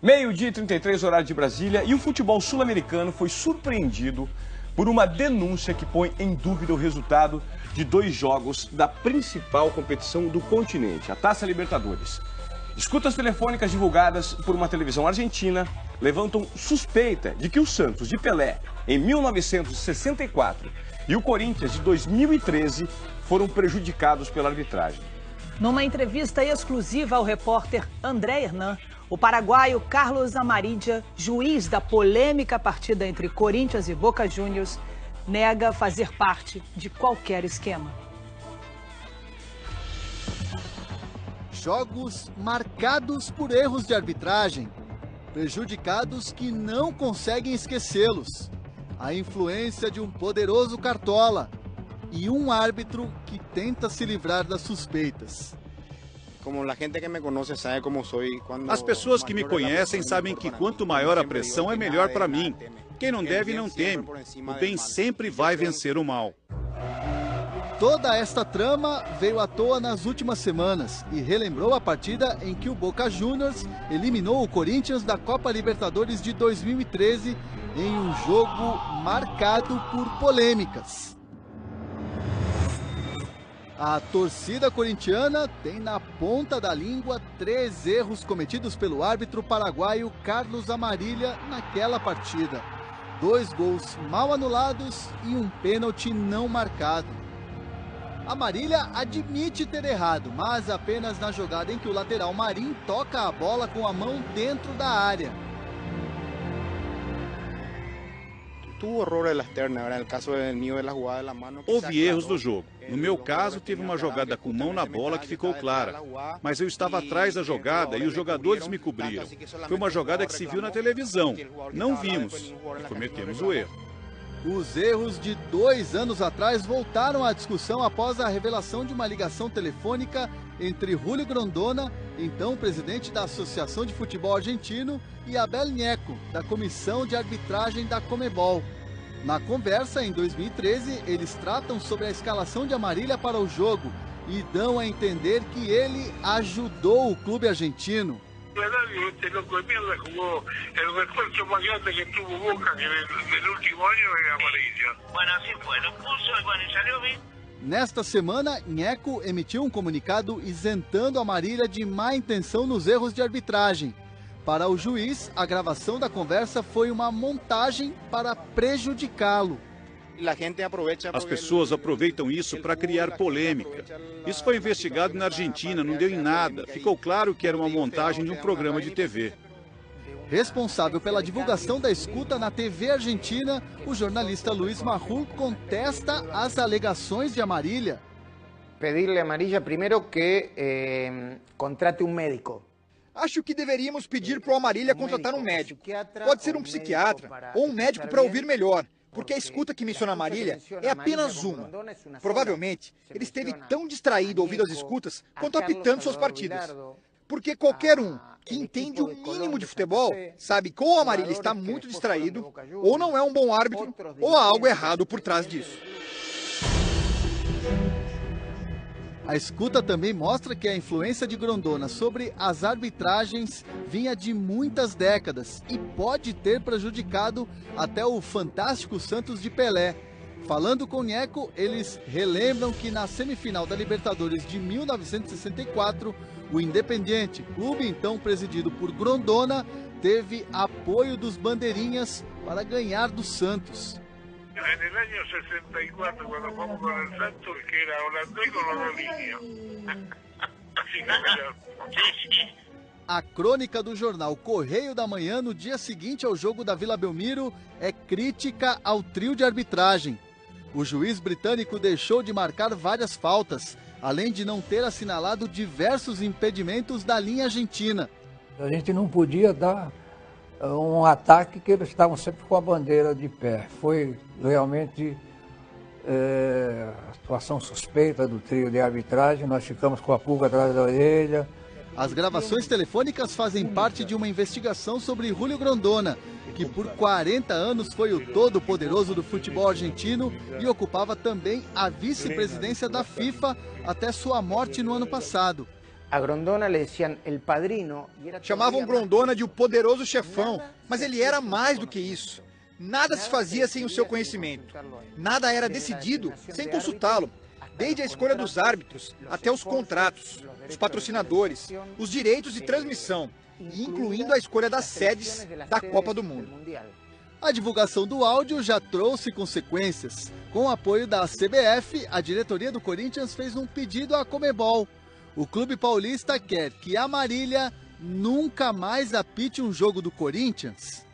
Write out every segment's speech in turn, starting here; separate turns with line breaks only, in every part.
Meio-dia e 33, horário de Brasília, e o futebol sul-americano foi surpreendido por uma denúncia que põe em dúvida o resultado de 2 jogos da principal competição do continente, a Taça Libertadores. Escutas telefônicas divulgadas por uma televisão argentina levantam suspeita de que o Santos de Pelé, em 1964, e o Corinthians de 2013 foram prejudicados pela arbitragem.
Numa entrevista exclusiva ao repórter André Hernan, o paraguaio Carlos Amarília, juiz da polêmica partida entre Corinthians e Boca Juniors, nega fazer parte de qualquer esquema.
Jogos marcados por erros de arbitragem, prejudicados que não conseguem esquecê-los, a influência de um poderoso cartola e um árbitro que tenta se livrar das suspeitas.
As pessoas que me conhecem sabem que quanto maior a pressão é melhor para mim. Quem não deve não teme. O bem sempre vai vencer o mal.
Toda esta trama veio à toa nas últimas semanas e relembrou a partida em que o Boca Juniors eliminou o Corinthians da Copa Libertadores de 2013 em um jogo marcado por polêmicas. A torcida corintiana tem na ponta da língua 3 erros cometidos pelo árbitro paraguaio Carlos Amarília naquela partida. 2 gols mal anulados e um pênalti não marcado. Amarília admite ter errado, mas apenas na jogada em que o lateral Marim toca a bola com a mão dentro da área.
Houve erros no jogo. No meu caso, teve uma jogada com mão na bola que ficou clara. Mas eu estava atrás da jogada e os jogadores me cobriram. Foi uma jogada que se viu na televisão. Não vimos e cometemos o erro.
Os erros de 2 anos atrás voltaram à discussão após a revelação de uma ligação telefônica entre Julio Grondona, então presidente da Associação de Futebol Argentino, e Abel Ñeco, da Comissão de Arbitragem da Conmebol. Na conversa, em 2013, eles tratam sobre a escalação de Amarília para o jogo e dão a entender que ele ajudou o clube argentino.
Este loco de mierda jugó el refuerzo más grande que tuvo Boca que del último año era Amarília. Bueno, así fue, lo puso y bueno, salió bien.
Nesta semana, Ñeco emitiu um comunicado isentando Amarília de má intenção nos erros de arbitragem. Para o juiz, a gravação da conversa foi uma montagem para prejudicá-lo.
As pessoas aproveitam isso para criar polêmica. Isso foi investigado na Argentina, não deu em nada. Ficou claro que era uma montagem de um programa de TV.
Responsável pela divulgação da escuta na TV argentina, o jornalista Luiz Majul contesta as alegações de Amarília.
Pedirle a Amarília primeiro que contrate um médico.
Acho que deveríamos pedir para o Amarília contratar um médico. Pode ser um psiquiatra ou um médico para ouvir melhor. Porque a escuta que menciona Amarília é apenas uma. Provavelmente, ele esteve tão distraído ouvindo as escutas quanto apitando suas partidas. Porque qualquer um que entende o mínimo de futebol sabe que ou o Amarília está muito distraído, ou não é um bom árbitro, ou há algo errado por trás disso.
A escuta também mostra que a influência de Grondona sobre as arbitragens vinha de muitas décadas e pode ter prejudicado até o fantástico Santos de Pelé. Falando com Ñeco, eles relembram que na semifinal da Libertadores de 1964, o Independiente, clube então presidido por Grondona, teve apoio dos bandeirinhas para ganhar do Santos.
En el año 64, cuando jugamos con el Santos, que era holandés con los 2 líneas. Así que,
A crônica do jornal Correio da Manhã, no dia seguinte ao jogo da Vila Belmiro, é crítica ao trio de arbitragem. O juiz britânico deixou de marcar várias faltas, além de não ter assinalado diversos impedimentos da linha argentina.
A gente não podia dar um ataque que eles estavam sempre com a bandeira de pé. Foi realmente situação suspeita do trio de arbitragem, nós ficamos com a pulga atrás da orelha.
As gravações telefônicas fazem parte de uma investigação sobre Julio Grondona, que por 40 anos foi o todo-poderoso do futebol argentino e ocupava também a vice-presidência da FIFA até sua morte no ano passado.
Chamavam Grondona de o poderoso chefão, mas ele era mais do que isso. Nada se fazia sem o seu conhecimento. Nada era decidido sem consultá-lo. Desde a escolha dos árbitros até os contratos, os patrocinadores, os direitos de transmissão, incluindo a escolha das sedes da Copa do Mundo.
A divulgação do áudio já trouxe consequências. Com o apoio da CBF, a diretoria do Corinthians fez um pedido à Conmebol. O clube paulista quer que a Marília nunca mais apite um jogo do Corinthians.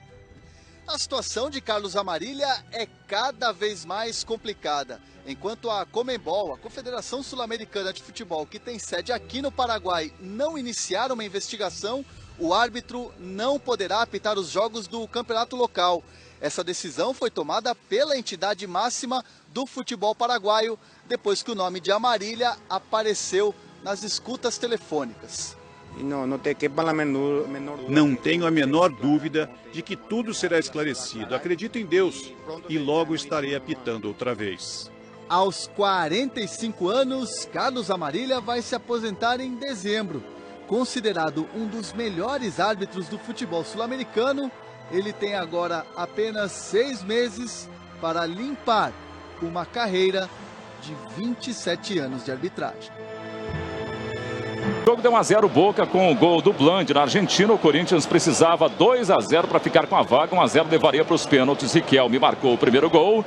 A situação de Carlos Amarília é cada vez mais complicada. Enquanto a Conmebol, a Confederação Sul-Americana de Futebol, que tem sede aqui no Paraguai, não iniciar uma investigação, o árbitro não poderá apitar os jogos do campeonato local. Essa decisão foi tomada pela entidade máxima do futebol paraguaio, depois que o nome de Amarília apareceu nas escutas telefônicas.
Não tenho a menor dúvida de que tudo será esclarecido. Acredito em Deus e logo estarei apitando outra vez.
Aos 45 anos, Carlos Amarília vai se aposentar em dezembro. Considerado um dos melhores árbitros do futebol sul-americano, ele tem agora apenas 6 meses para limpar uma carreira de 27 anos de arbitragem.
O jogo deu 1-0 Boca com o gol do Bland na Argentina. O Corinthians precisava 2-0 para ficar com a vaga. 1-0 levaria para os pênaltis. Riquelme marcou o primeiro gol.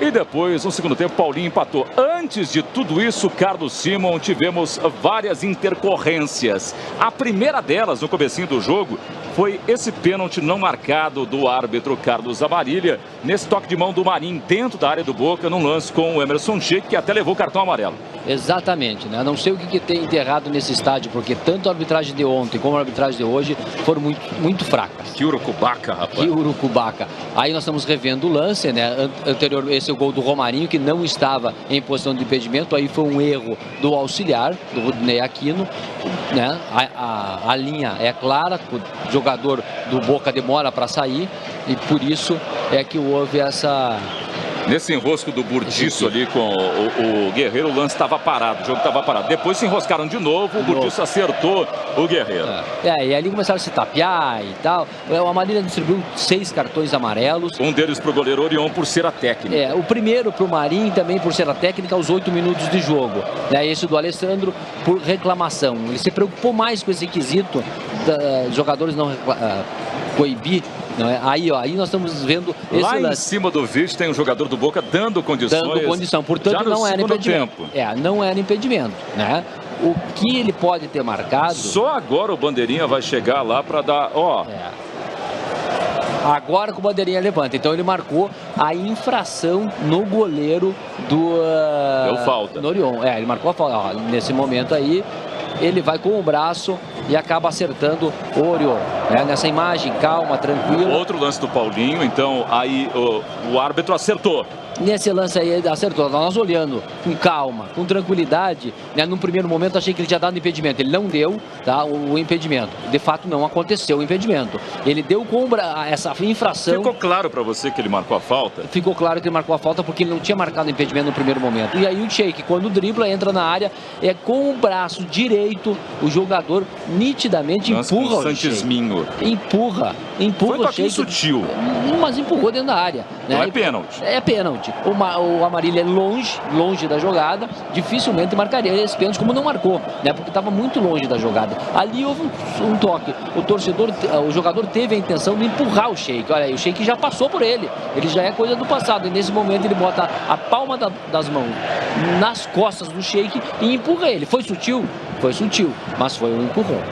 E depois, no segundo tempo, Paulinho empatou. Antes de tudo isso, Carlos Simon, tivemos várias intercorrências. A primeira delas, no comecinho do jogo, foi esse pênalti não marcado do árbitro Carlos Amarília, nesse toque de mão do Marinho dentro da área do Boca, num lance com o Emerson Sheik, que até levou o cartão amarelo.
Exatamente, né? Não sei o que tem de errado nesse estádio, porque tanto a arbitragem de ontem como a arbitragem de hoje foram muito fracas.
Que urucubaca, rapaz.
Que urucubaca. Aí nós estamos revendo o lance, né? Anterior, esse é o gol do Romarinho, que não estava em posição de impedimento. Aí foi um erro do auxiliar, do Rudinei Aquino, né? A linha é clara, o jogador do Boca demora para sair e por isso é que houve essa...
Nesse enrosco do Burdiço ali com o Guerreiro, o lance estava parado, o jogo estava parado. Depois se enroscaram de novo, o Burdiço acertou o Guerreiro.
E ali começaram a se tapear e tal. O Amarília distribuiu 6 cartões amarelos.
Um deles para o goleiro Orion por ser a técnica.
O primeiro para o Marinho também por ser a técnica aos 8 minutos de jogo. Esse do Alessandro por reclamação. Ele se preocupou mais com esse quesito, jogadores não coibir. Não é? Aí nós estamos vendo esse
lá
lance.
Em cima do vídeo tem um jogador do Boca dando condições.
Dando condição, portanto não era impedimento. Não era impedimento, né? O que ele pode ter marcado...
Só agora o Bandeirinha vai chegar lá para dar...
Agora que o Bandeirinha levanta. Então ele marcou a infração no goleiro do...
Deu falta.
No Orion. Ele marcou a falta. Nesse momento aí, ele vai com o braço e acaba acertando o Orion. Nessa imagem, calma, tranquila.
Outro lance do Paulinho, então aí o árbitro acertou.
Nesse lance aí acertou, nós olhando com calma, com tranquilidade, no primeiro momento achei que ele tinha dado impedimento, ele não deu o impedimento, de fato não aconteceu o impedimento, ele deu com essa infração.
Ficou claro para você que ele marcou a falta?
Ficou claro que ele marcou a falta porque ele não tinha marcado o impedimento no primeiro momento. E aí o Sheik, quando dribla, entra na área, com o braço direito, o jogador nitidamente empurra o
Santisminho.
Empurra
foi
o Sheik.
Sutil.
Mas empurrou dentro da área.
Não é pênalti.
É pênalti. O Amarília é longe da jogada, dificilmente marcaria esse pênalti, como não marcou, porque estava muito longe da jogada. Ali houve um toque. O jogador teve a intenção de empurrar o Sheik. Olha aí, o Sheik já passou por ele. Ele já é coisa do passado. E nesse momento ele bota a palma das mãos nas costas do Sheik e empurra ele. Foi sutil? Foi sutil, mas foi um empurrão.